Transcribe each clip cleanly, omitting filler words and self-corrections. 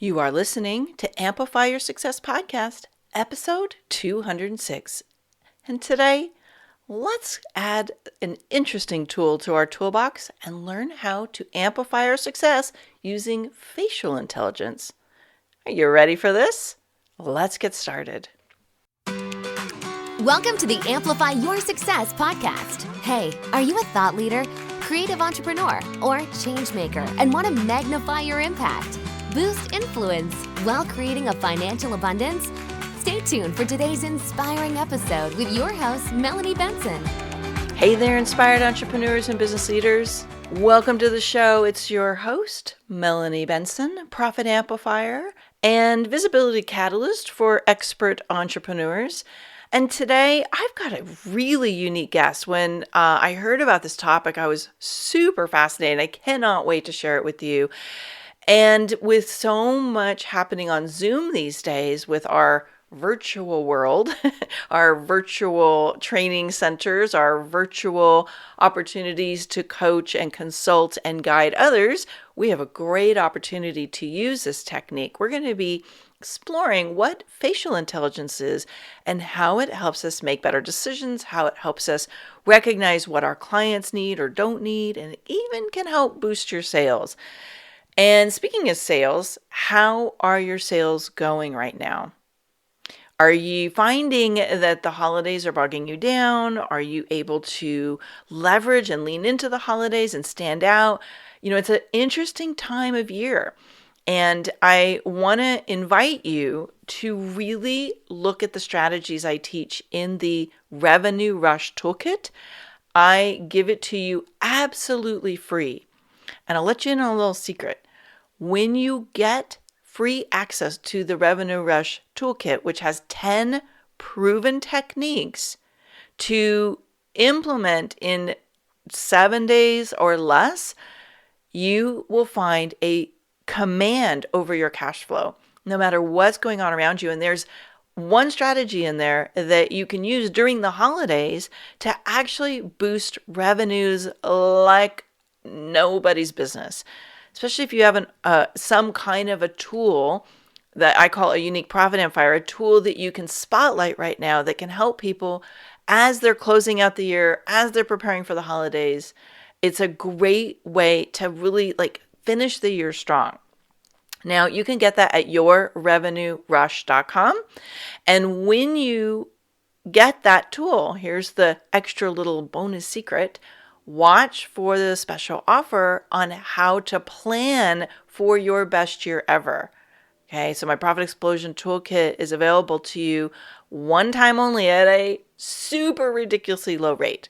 You are listening to Amplify Your Success Podcast, episode 206. And today, let's add an interesting tool to our toolbox and learn how to amplify our success using facial intelligence. Are you ready for this? Let's get started. Welcome to the Amplify Your Success Podcast. Hey, are you a thought leader, creative entrepreneur, or change maker and want to magnify your impact? Boost influence while creating a financial abundance? Stay tuned for today's inspiring episode with your host, Melanie Benson. Hey there, inspired entrepreneurs and business leaders. Welcome to the show. It's your host, Melanie Benson, profit amplifier and visibility catalyst for expert entrepreneurs. And today, I've got a really unique guest. When I heard about this topic, I was super fascinated. I cannot wait to share it with you. And with so much happening on Zoom these days with our virtual world, our virtual training centers, our virtual opportunities to coach and consult and guide others, we have a great opportunity to use this technique. We're going to be exploring what facial intelligence is and how it helps us make better decisions, how it helps us recognize what our clients need or don't need, and it even can help boost your sales. And speaking of sales, how are your sales going right now? Are you finding that the holidays are bogging you down? Are you able to leverage and lean into the holidays and stand out? You know, it's an interesting time of year. And I want to invite you to really look at the strategies I teach in the Revenue Rush Toolkit. I give it to you absolutely free. And I'll let you in on a little secret. When you get free access to the Revenue Rush Toolkit, which has 10 proven techniques to implement in 7 days or less, you will find a command over your cash flow, no matter what's going on around you. And there's one strategy in there that you can use during the holidays to actually boost revenues like nobody's business. Especially if you have some kind of a tool that I call a unique profit amplifier, a tool that you can spotlight right now that can help people as they're closing out the year, as they're preparing for the holidays. It's a great way to really finish the year strong. Now, you can get that at yourrevenuerush.com. And when you get that tool, here's the extra little bonus secret. Watch for the special offer on how to plan for your best year ever. Okay, so my Profit Explosion Toolkit is available to you one time only at a super ridiculously low rate.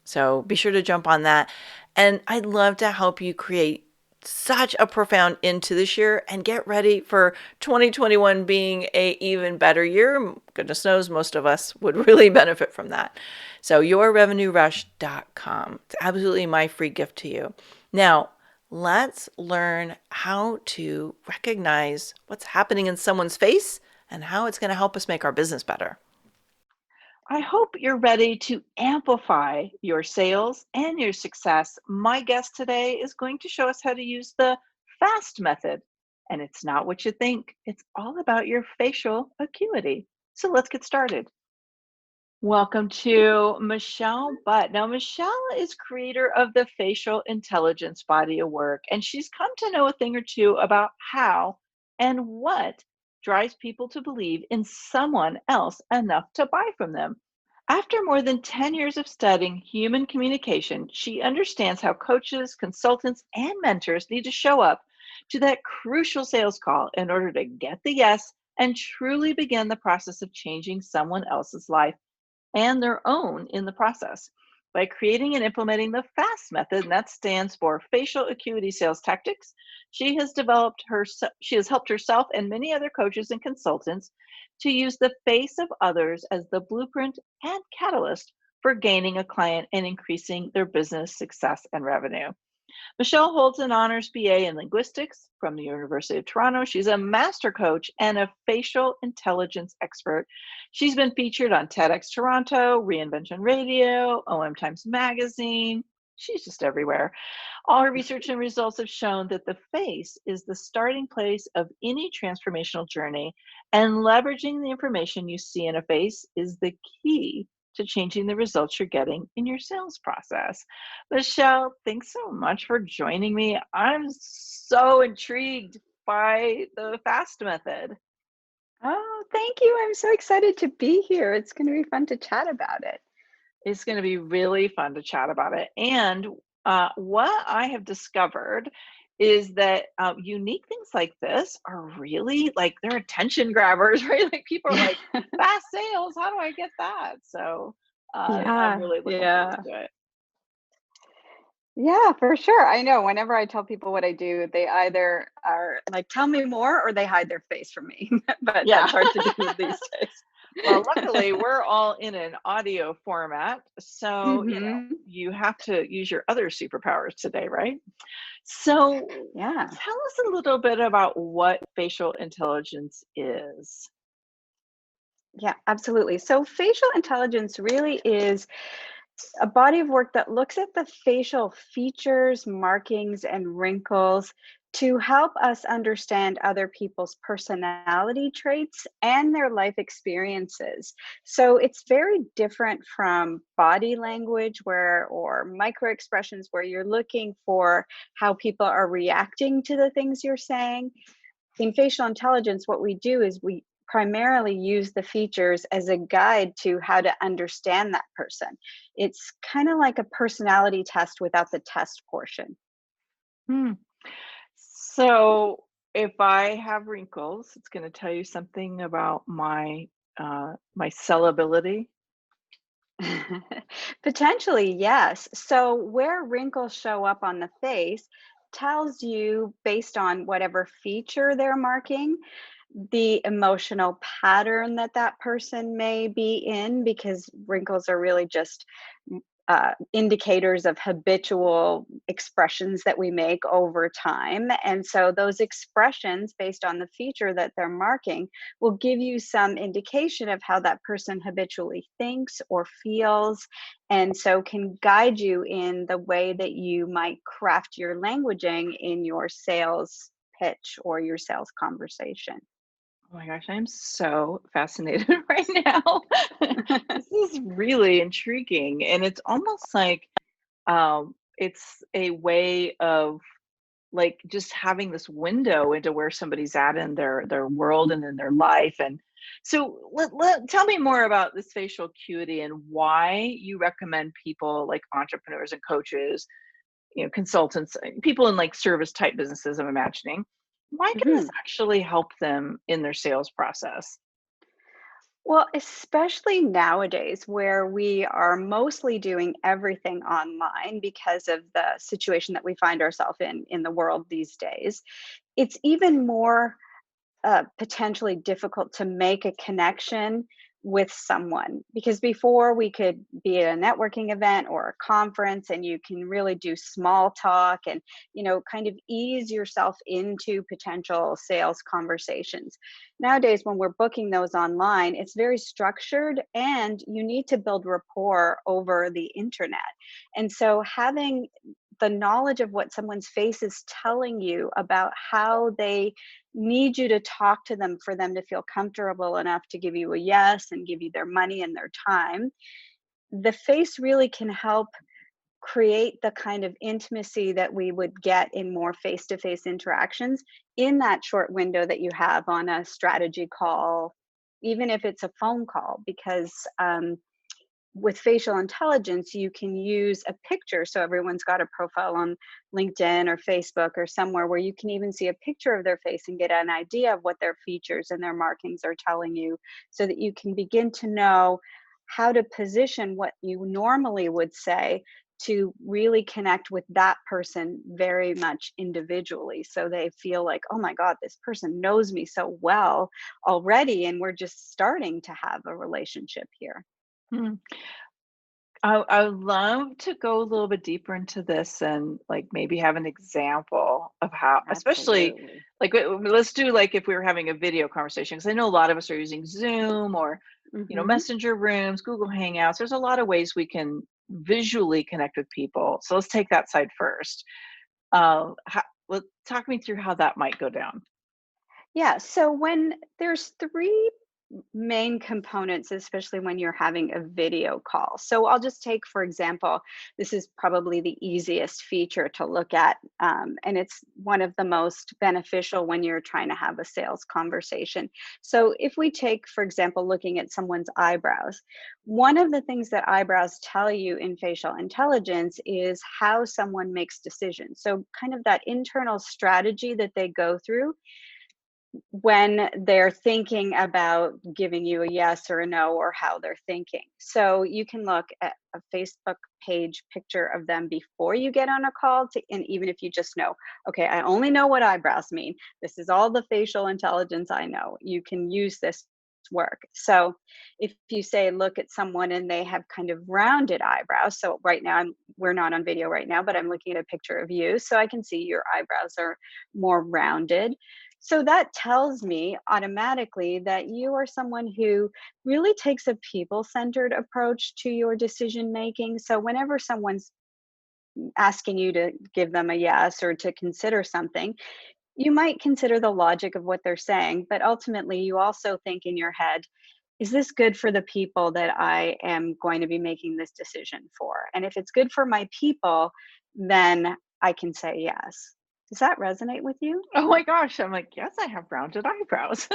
So be sure to jump on that. And I'd love to help you create such a profound end to this year and get ready for 2021 being an even better year. Goodness knows most of us would really benefit from that. So yourrevenuerush.com. It's absolutely my free gift to you. Now, let's learn how to recognize what's happening in someone's face and how it's going to help us make our business better. I hope you're ready to amplify your sales and your success. My guest today is going to show us how to use the FAST method. And it's not what you think. It's all about your facial acuity. So let's get started. Welcome to Michelle Butt. Now, Michelle is creator of the Facial Intelligence body of work, and she's come to know a thing or two about how and what drives people to believe in someone else enough to buy from them. After more than 10 years of studying human communication, she understands how coaches, consultants, and mentors need to show up to that crucial sales call in order to get the yes and truly begin the process of changing someone else's life and their own in the process by creating and implementing the FAST method, and that stands for Facial Acuity Sales Tactics. She has helped herself and many other coaches and consultants to use the face of others as the blueprint and catalyst for gaining a client and increasing their business success and revenue. Michelle holds an honors BA in linguistics from the University of Toronto. She's a master coach and a facial intelligence expert. She's been featured on TEDx Toronto, Reinvention Radio, OM Times Magazine, she's just everywhere. All her research and results have shown that the face is the starting place of any transformational journey, and leveraging the information you see in a face is the key to changing the results you're getting in your sales process. Michelle, thanks so much for joining me. I'm so intrigued by the FAST method. Oh, thank you. I'm so excited to be here. It's going to be fun to chat about it. It's going to be really fun to chat about it. And what I have discovered is that unique things like this are really like, they're attention grabbers, right? Like people are like, fast sales, how do I get that? So I'm really looking forward to it. Yeah, for sure. I know whenever I tell people what I do, they either are like, tell me more, or they hide their face from me. But that's hard to do these days. Well, luckily, we're all in an audio format. So, you have to use your other superpowers today, right? So, tell us a little bit about what facial intelligence is. Yeah, absolutely. So, facial intelligence really is a body of work that looks at the facial features, markings, and wrinkles to help us understand other people's personality traits and their life experiences. So it's very different from body language or micro expressions where you're looking for how people are reacting to the things you're saying. In facial intelligence, what we do is we primarily use the features as a guide to how to understand that person. It's kind of like a personality test without the test portion. So if I have wrinkles, it's going to tell you something about my my sellability. Potentially, yes. So where wrinkles show up on the face tells you, based on whatever feature they're marking, the emotional pattern that that person may be in, because wrinkles are really just indicators of habitual expressions that we make over time. And so those expressions, based on the feature that they're marking, will give you some indication of how that person habitually thinks or feels, and so can guide you in the way that you might craft your languaging in your sales pitch or your sales conversation. Oh my gosh, I'm so fascinated right now. This is really intriguing. And it's almost like it's a way of like just having this window into where somebody's at in their world and in their life. And so tell me more about this facial acuity and why you recommend people like entrepreneurs and coaches, consultants, people in like service type businesses, I'm imagining. Why can this actually help them in their sales process? Well, especially nowadays where we are mostly doing everything online because of the situation that we find ourselves in the world these days, it's even more potentially difficult to make a connection with someone, because before we could be at a networking event or a conference and you can really do small talk and kind of ease yourself into potential sales conversations. Nowadays when we're booking those online, it's very structured and you need to build rapport over the internet. And so having the knowledge of what someone's face is telling you about how they need you to talk to them for them to feel comfortable enough to give you a yes and give you their money and their time, the face really can help create the kind of intimacy that we would get in more face-to-face interactions in that short window that you have on a strategy call, even if it's a phone call, because with facial intelligence, you can use a picture. So everyone's got a profile on LinkedIn or Facebook or somewhere where you can even see a picture of their face and get an idea of what their features and their markings are telling you, so that you can begin to know how to position what you normally would say to really connect with that person very much individually. So they feel like, oh my God, this person knows me so well already, and we're just starting to have a relationship here. I would love to go a little bit deeper into this and like maybe have an example of how, especially like let's do like if we were having a video conversation, because I know a lot of us are using Zoom or messenger rooms, Google Hangouts. There's a lot of ways we can visually connect with people. So let's take that side first. Talk me through how that might go down. Yeah. So when there's three main components, especially when you're having a video call. So I'll just take, for example, this is probably the easiest feature to look at. And it's one of the most beneficial when you're trying to have a sales conversation. So if we take, for example, looking at someone's eyebrows, one of the things that eyebrows tell you in facial intelligence is how someone makes decisions. So kind of that internal strategy that they go through when they're thinking about giving you a yes or a no, or how they're thinking. So you can look at a Facebook page picture of them before you get on a call and even if you just know, okay, I only know what eyebrows mean. This is all the facial intelligence I know. You can use this work. So if you say, look at someone and they have kind of rounded eyebrows. So right now, we're not on video right now, but I'm looking at a picture of you. So I can see your eyebrows are more rounded. So that tells me automatically that you are someone who really takes a people-centered approach to your decision making. So whenever someone's asking you to give them a yes or to consider something, you might consider the logic of what they're saying, but ultimately you also think in your head, is this good for the people that I am going to be making this decision for? And if it's good for my people, then I can say yes. Does that resonate with you? Oh my gosh. I'm like, yes, I have rounded eyebrows.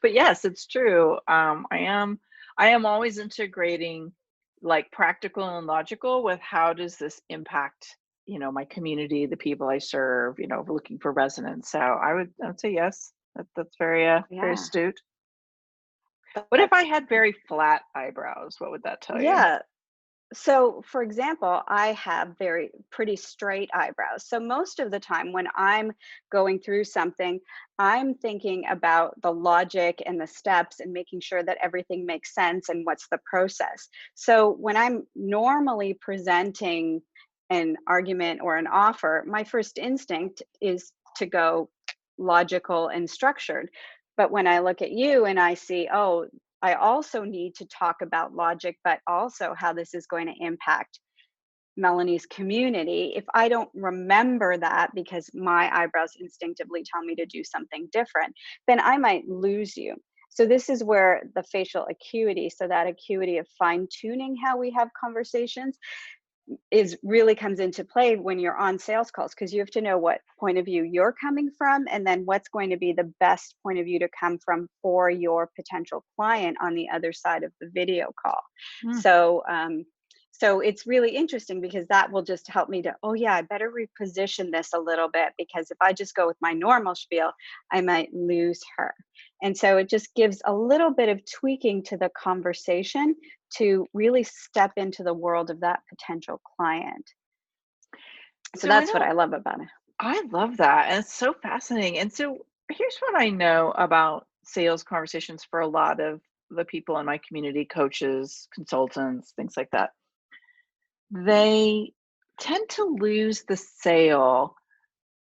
But yes, it's true. I am always integrating like practical and logical with how does this impact, my community, the people I serve, looking for resonance. So I would say yes. That's very Yeah. astute. What if I had very flat eyebrows? What would that tell you? Yeah. So, for example, I have very pretty straight eyebrows. So, most of the time when I'm going through something, I'm thinking about the logic and the steps and making sure that everything makes sense and what's the process. So, when I'm normally presenting an argument or an offer, my first instinct is to go logical and structured. But when I look at you and I see, oh, I also need to talk about logic, but also how this is going to impact Melanie's community. If I don't remember that because my eyebrows instinctively tell me to do something different, then I might lose you. So, this is where the facial acuity, so that acuity of fine tuning how we have conversations, is really comes into play when you're on sales calls, because you have to know what point of view you're coming from and then what's going to be the best point of view to come from for your potential client on the other side of the video call. Hmm. So it's really interesting because that will just help me to, oh yeah, I better reposition this a little bit, because if I just go with my normal spiel, I might lose her. And so it just gives a little bit of tweaking to the conversation to really step into the world of that potential client. So So I that's what know I love about it. I love that. And it's so fascinating. And so here's what I know about sales conversations for a lot of the people in my community, coaches, consultants, things like that. They tend to lose the sale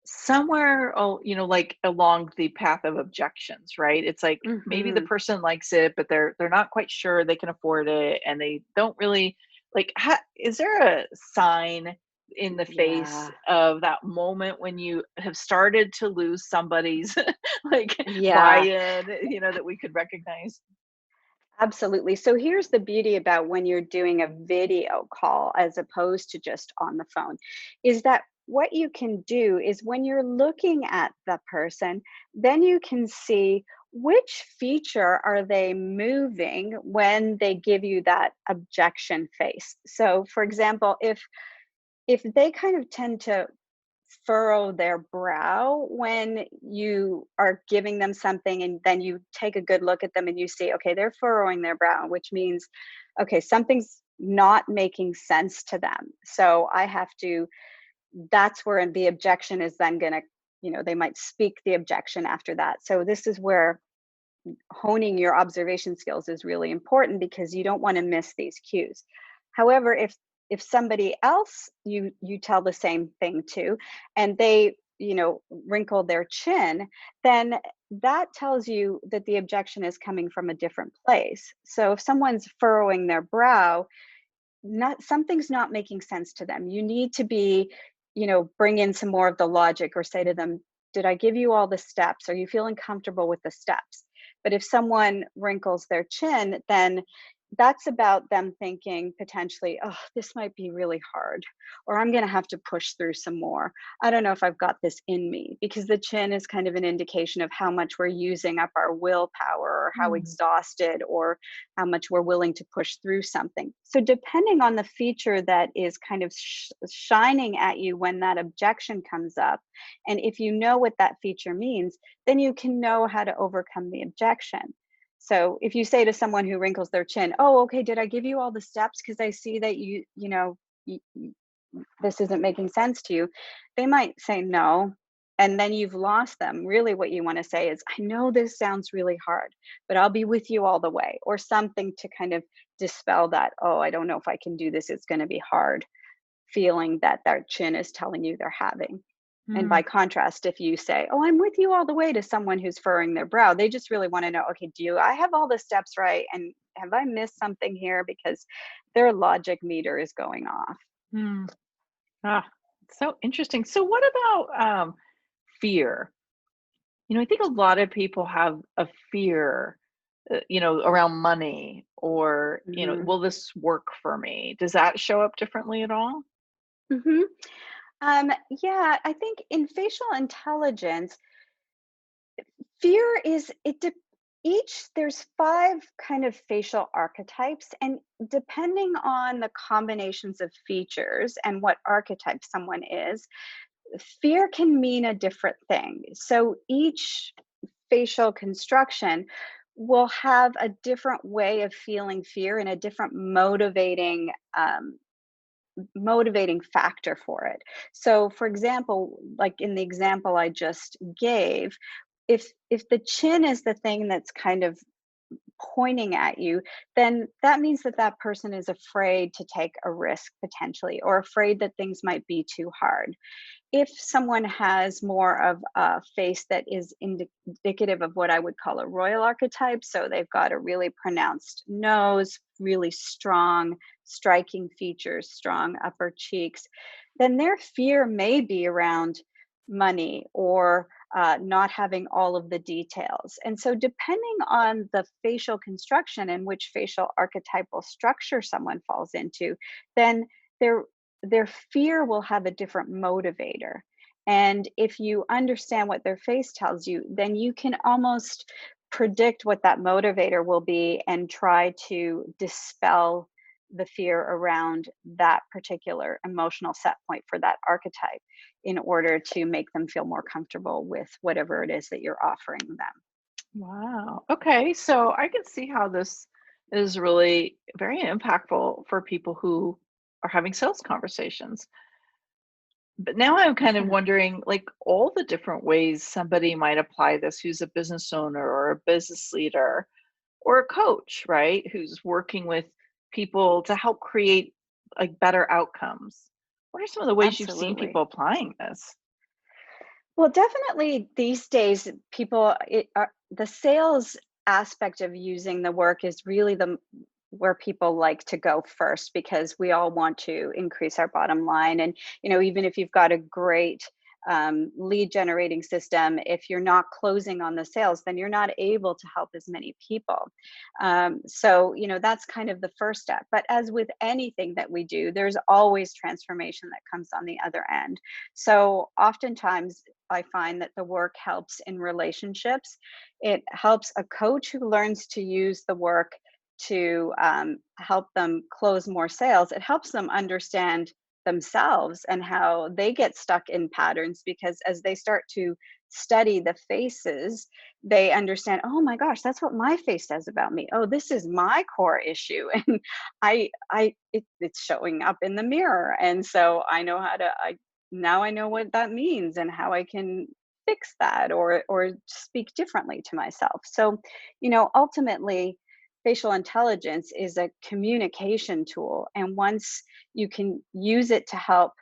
somewhere, like along the path of objections, right? It's like maybe the Hmm. person likes it, but they're not quite sure they can afford it, and they don't really like. Is there a sign in the face Yeah. of that moment when you have started to lose somebody's like Yeah. buy-in, that we could recognize? Absolutely. So here's the beauty about when you're doing a video call as opposed to just on the phone, is that what you can do is when you're looking at the person, then you can see which feature are they moving when they give you that objection face. So for example, if they kind of tend to furrow their brow when you are giving them something, and then you take a good look at them and you see, okay, they're furrowing their brow, which means, okay, something's not making sense to them. So I have to, that's where the objection is then going to, they might speak the objection after that. So this is where honing your observation skills is really important, because you don't want to miss these cues. However, if somebody else you tell the same thing to, and they wrinkle their chin, then that tells you that the objection is coming from a different place. So if someone's furrowing their brow, not something's not making sense to them. You need to bring in some more of the logic, or say to them, did I give you all the steps? Are you feeling comfortable with the steps? But if someone wrinkles their chin, then that's about them thinking potentially, oh, this might be really hard, or I'm going to have to push through some more. I don't know if I've got this in me, because the chin is kind of an indication of how much we're using up our willpower, or how Mm. exhausted, or how much we're willing to push through something. So, depending on the feature that is kind of shining at you when that objection comes up, and if you know what that feature means, then you can know how to overcome the objection. So if you say to someone who wrinkles their chin, "Oh, okay, did I give you all the steps? Because I see that this isn't making sense to you." They might say no, and then you've lost them. Really, what you want to say is, "I know this sounds really hard, but I'll be with you all the way," or something to kind of dispel that, "Oh, I don't know if I can do this. It's going to be hard," feeling that their chin is telling you they're having. And Mm. by contrast, if you say, "Oh, I'm with you all the way," to someone who's furrowing their brow, they just really want to know, okay, I have all the steps right? And have I missed something here? Because their logic meter is going off. Mm. Ah, so interesting. So what about fear? I think a lot of people have a fear, around money, or, Hmm. will this work for me? Does that show up differently at all? Hmm. Yeah, I think in facial intelligence, fear is it. There's five kind of facial archetypes, and depending on the combinations of features and what archetype someone is, fear can mean a different thing. So each facial construction will have a different way of feeling fear, and a different motivating factor for it. So for example, like in the example I just gave, if the chin is the thing that's kind of pointing at you, then that means that that person is afraid to take a risk potentially, or afraid that things might be too hard. If someone has more of a face that is indicative of what I would call a royal archetype, so they've got a really pronounced nose, really strong, striking features, strong upper cheeks, then their fear may be around money, or not having all of the details. And so, depending on the facial construction and which facial archetypal structure someone falls into, then their their fear will have a different motivator. And if you understand what their face tells you, then you can almost predict what that motivator will be, and try to dispel the fear around that particular emotional set point for that archetype, in order to make them feel more comfortable with whatever it is that you're offering them. Wow. Okay. So I can see how this is really very impactful for people who are having sales conversations. But now I'm kind of Yeah, wondering, like, all the different ways somebody might apply this, who's a business owner or a business leader or a coach, right? Who's working with people to help create like better outcomes. What are some of the ways you've seen absolutely. people applying this? Well, definitely these days, the sales aspect of using the work is really the where people like to go first, because we all want to increase our bottom line. And even if you've got a great lead generating system, if you're not closing on the sales, then you're not able to help as many people. So that's kind of the first step. But as with anything that we do, there's always transformation that comes on the other end. So oftentimes I find that the work helps in relationships. It helps a coach who learns to use the work to help them close more sales. It helps them understand themselves and how they get stuck in patterns, because as they start to study the faces, they understand, oh my gosh, that's what my face says about me. Oh, this is my core issue. And it's showing up in the mirror. And so I know how to, now I know what that means, and how I can fix that, or speak differently to myself. So, ultimately, facial intelligence is a communication tool, and once you can use it to help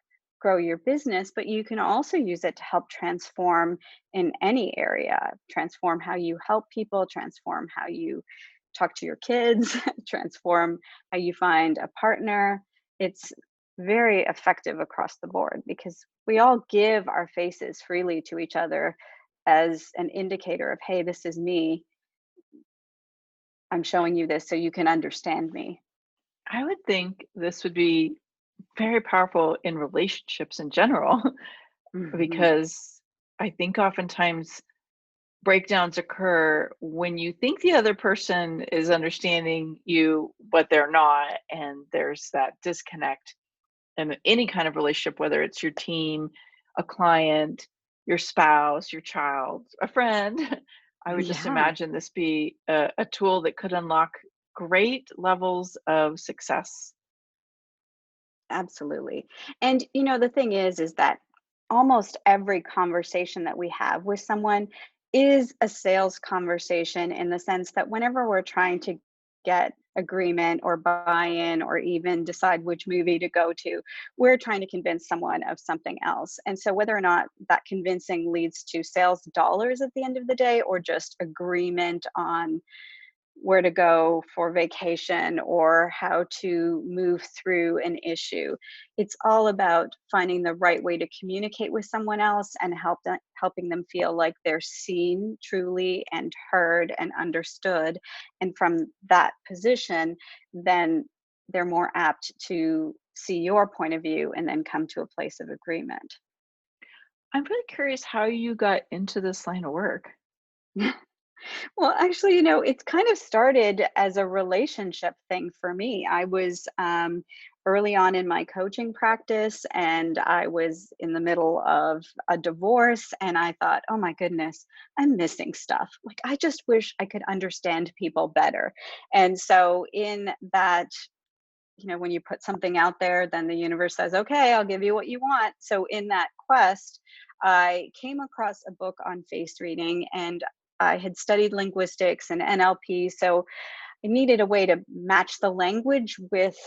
grow your business, but you can also use it to help transform in any area, transform how you help people, transform how you talk to your kids, transform how you find a partner. It's very effective across the board because we all give our faces freely to each other as an indicator of, hey, this is me. I'm showing you this so you can understand me. I would think this would be very powerful in relationships in general, Mhm. because I think oftentimes breakdowns occur when you think the other person is understanding you, but they're not. And there's that disconnect in any kind of relationship, whether it's your team, a client, your spouse, your child, a friend. I would just Yeah. imagine this be a tool that could unlock great levels of success. Absolutely. And the thing is that almost every conversation that we have with someone is a sales conversation in the sense that whenever we're trying to get agreement or buy-in or even decide which movie to go to, we're trying to convince someone of something else. And so whether or not that convincing leads to sales dollars at the end of the day or just agreement on where to go for vacation or how to move through an issue. It's all about finding the right way to communicate with someone else and helping them feel like they're seen truly and heard and understood. And from that position, then they're more apt to see your point of view and then come to a place of agreement. I'm really curious how you got into this line of work. Well, actually, it's kind of started as a relationship thing for me. I was early on in my coaching practice, and I was in the middle of a divorce. And I thought, oh my goodness, I'm missing stuff. Like, I just wish I could understand people better. And so, in that, when you put something out there, then the universe says, okay, I'll give you what you want. So, in that quest, I came across a book on face reading, and I had studied linguistics and NLP. So, I needed a way to match the language with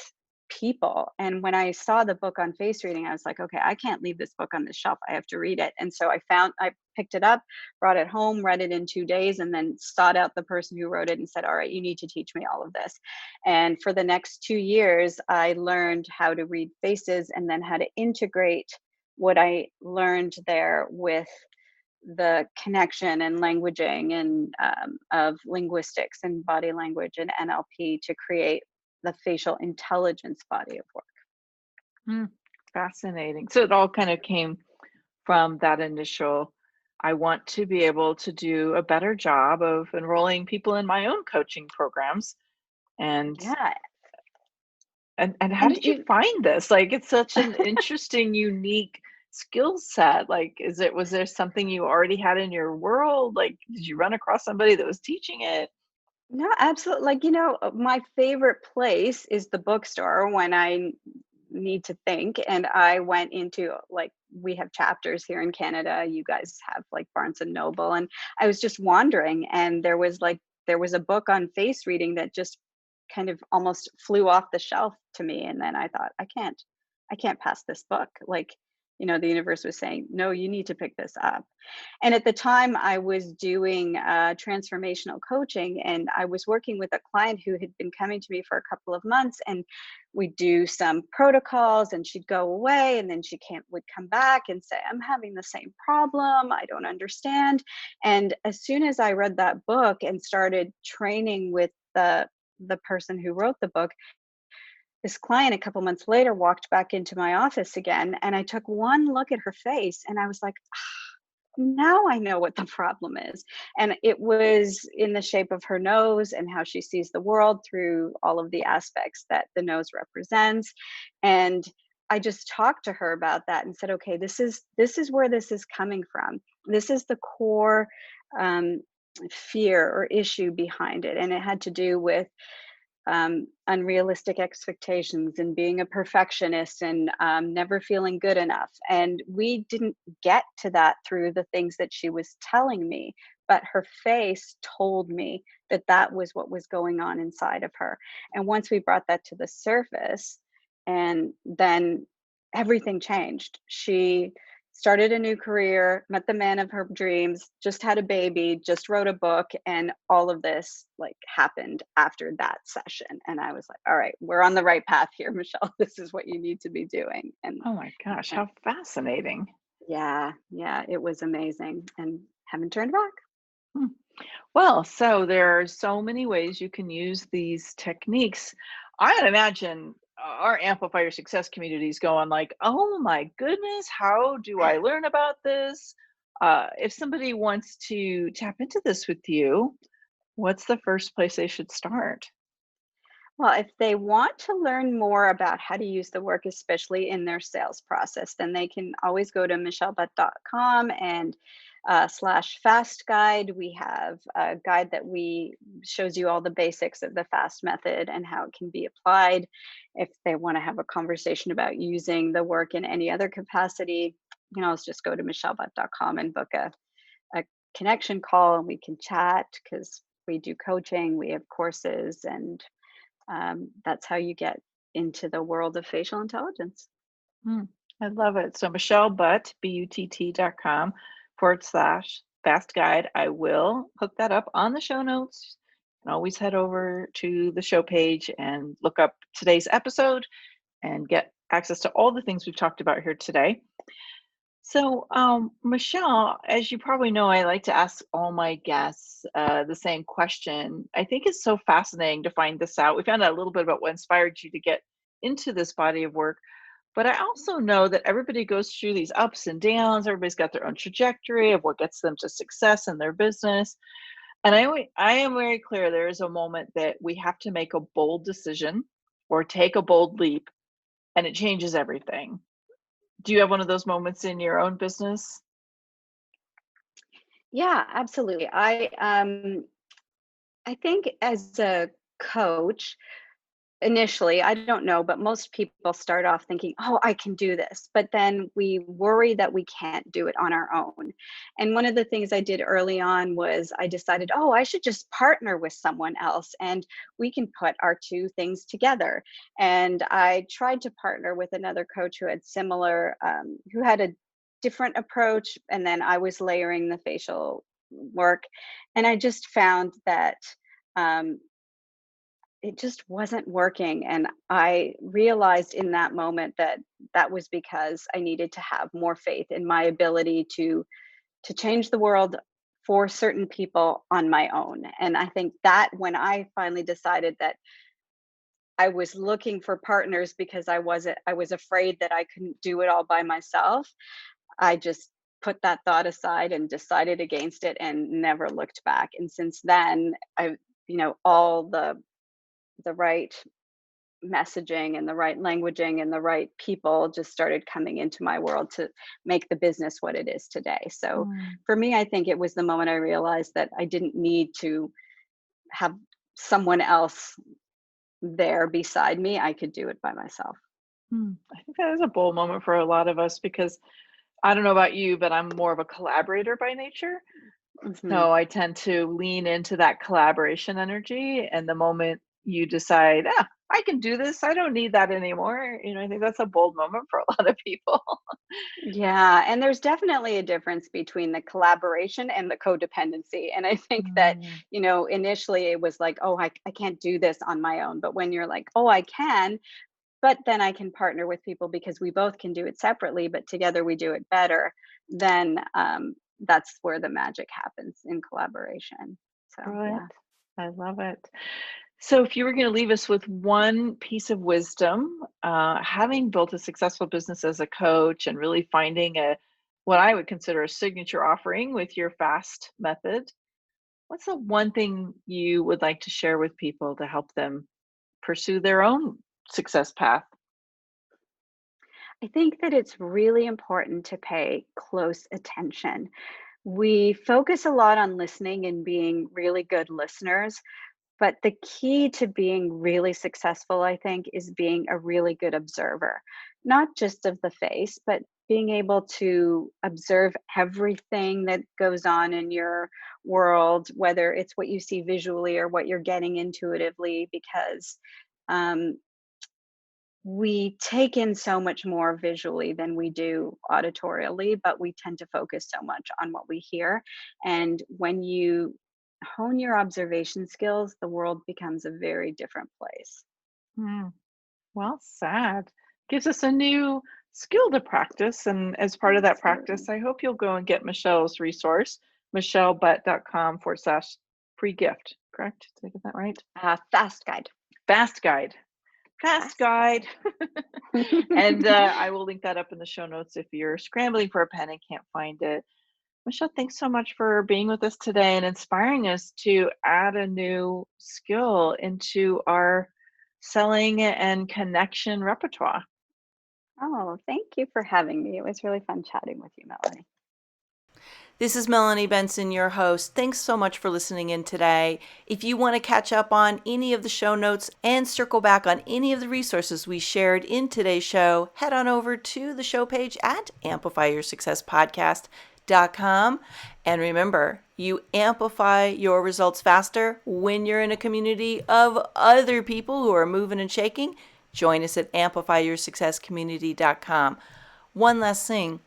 people. And when I saw the book on face reading, I was like, okay, I can't leave this book on the shelf. I have to read it. And so I picked it up, brought it home, read it in 2 days, and then sought out the person who wrote it and said, all right, you need to teach me all of this. And for the next 2 years, I learned how to read faces and then how to integrate what I learned there with the connection and languaging and of linguistics and body language and NLP to create the facial intelligence body of work. Hmm, fascinating. So it all kind of came from that initial, I want to be able to do a better job of enrolling people in my own coaching programs. And Yeah, and how and did you find this? Like, it's such an interesting, unique skill set. Like, was there something you already had in your world? Like, did you run across somebody that was teaching it? no, absolutely. Like, my favorite place is the bookstore when I need to think. And I went into, like, we have chapters here in Canada. You guys have like Barnes and Noble. And I was just wandering, and there was a book on face reading that just kind of almost flew off the shelf to me. And then I thought, I can't pass this book. Like, the universe was saying, no, you need to pick this up. And at the time, I was doing transformational coaching, and I was working with a client who had been coming to me for a couple of months. And we'd do some protocols, and she'd go away, and then would come back and say, I'm having the same problem. I don't understand. And as soon as I read that book and started training with the person who wrote the book, this client a couple months later walked back into my office again, and I took one look at her face, and I was like, now I know what the problem is. And it was in the shape of her nose and how she sees the world through all of the aspects that the nose represents. And I just talked to her about that and said, okay, this is where this is coming from. This is the core um, fear or issue behind it. And it had to do with unrealistic expectations and being a perfectionist and never feeling good enough. And we didn't get to that through the things that she was telling me, but her face told me that that was what was going on inside of her. And once we brought that to the surface, and then everything changed. She started a new career, met the man of her dreams, just had a baby, just wrote a book, and all of this like happened after that session. And I was like, all right, we're on the right path here, Michelle. This is what you need to be doing. Oh my gosh, And how fascinating. yeah, it was amazing and haven't turned back. Hmm. Well, so there are so many ways you can use these techniques. I would imagine our Amplify Your Success community is going like, oh my goodness, how do I learn about this? If somebody wants to tap into this with you, what's the first place they should start? Well, if they want to learn more about how to use the work, especially in their sales process, then they can always go to michellebutt.com and slash fast guide. We have a guide that we shows you all the basics of the fast method and how it can be applied. If they want to have a conversation about using the work in any other capacity, you can always just go to michellebutt.com and book a connection call and we can chat because we do coaching, we have courses, and that's how you get into the world of facial intelligence. Hmm, I love it. So Michelle Butt, BUTT.com / fast guide. I will hook that up on the show notes. You can always head over to the show page and look up today's episode and get access to all the things we've talked about here today. So, Michelle, as you probably know, I like to ask all my guests the same question. I think it's so fascinating to find this out. We found out a little bit about what inspired you to get into this body of work, but I also know that everybody goes through these ups and downs. Everybody's got their own trajectory of what gets them to success in their business. And I am very clear there is a moment that we have to make a bold decision or take a bold leap, and it changes everything. Do you have one of those moments in your own business? Yeah, absolutely. I think as a coach, initially, I don't know, but most people start off thinking, oh, I can do this. But then we worry that we can't do it on our own. And one of the things I did early on was I decided, oh, I should just partner with someone else and we can put our two things together. And I tried to partner with another coach who had who had a different approach. And then I was layering the facial work. And I just found that. Um, it just wasn't working, and I realized in that moment that that was because I needed to have more faith in my ability to change the world for certain people on my own. And I think that when I finally decided that I was looking for partners because I was afraid that I couldn't do it all by myself, I just put that thought aside and decided against it and never looked back. And since then, I've all the right messaging and the right languaging and the right people just started coming into my world to make the business what it is today. So Mm, for me, I think it was the moment I realized that I didn't need to have someone else there beside me. I could do it by myself. I think that is a bold moment for a lot of us because I don't know about you, but I'm more of a collaborator by nature. Hmm. So I tend to lean into that collaboration energy. And the moment you decide, I can do this, I don't need that anymore. I think that's a bold moment for a lot of people. Yeah, and there's definitely a difference between the collaboration and the codependency. And I think that, Mm, initially it was like, oh, I can't do this on my own. But when you're like, oh, I can, but then I can partner with people because we both can do it separately, but together we do it better, then that's where the magic happens in collaboration. So, brilliant. yeah. I love it. So, if you were going to leave us with one piece of wisdom, having built a successful business as a coach and really finding what I would consider a signature offering with your FAST method, what's the one thing you would like to share with people to help them pursue their own success path? I think that it's really important to pay close attention. We focus a lot on listening and being really good listeners. But the key to being really successful, I think, is being a really good observer, not just of the face, but being able to observe everything that goes on in your world, whether it's what you see visually or what you're getting intuitively, because um, we take in so much more visually than we do auditorially, but we tend to focus so much on what we hear. And when you hone your observation skills, the world becomes a very different place. Hmm. Well said. Gives us a new skill to practice. And as part of that practice, I hope you'll go and get Michelle's resource, michellebutt.com/free gift. Correct? Did I get that right? Fast guide. Fast guide. Fast guide. And I will link that up in the show notes if you're scrambling for a pen and can't find it. Michelle, thanks so much for being with us today and inspiring us to add a new skill into our selling and connection repertoire. Oh, thank you for having me. It was really fun chatting with you, Melanie. This is Melanie Benson, your host. Thanks so much for listening in today. If you want to catch up on any of the show notes and circle back on any of the resources we shared in today's show, head on over to the show page at amplifyyoursuccesspodcast.com. And remember, you amplify your results faster when you're in a community of other people who are moving and shaking. Join us at amplifyyoursuccesscommunity.com. One last thing.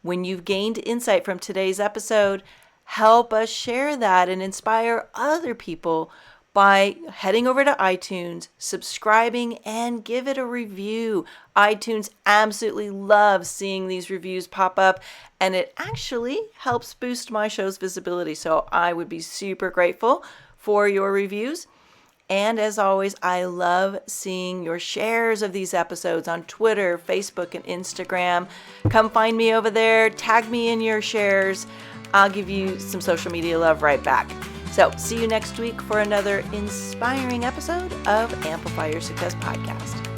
When you've gained insight from today's episode, help us share that and inspire other people by heading over to iTunes, subscribing, and give it a review. iTunes absolutely loves seeing these reviews pop up, and it actually helps boost my show's visibility. So I would be super grateful for your reviews. And as always, I love seeing your shares of these episodes on Twitter, Facebook, and Instagram. Come find me over there. Tag me in your shares. I'll give you some social media love right back. So see you next week for another inspiring episode of Amplify Your Success Podcast.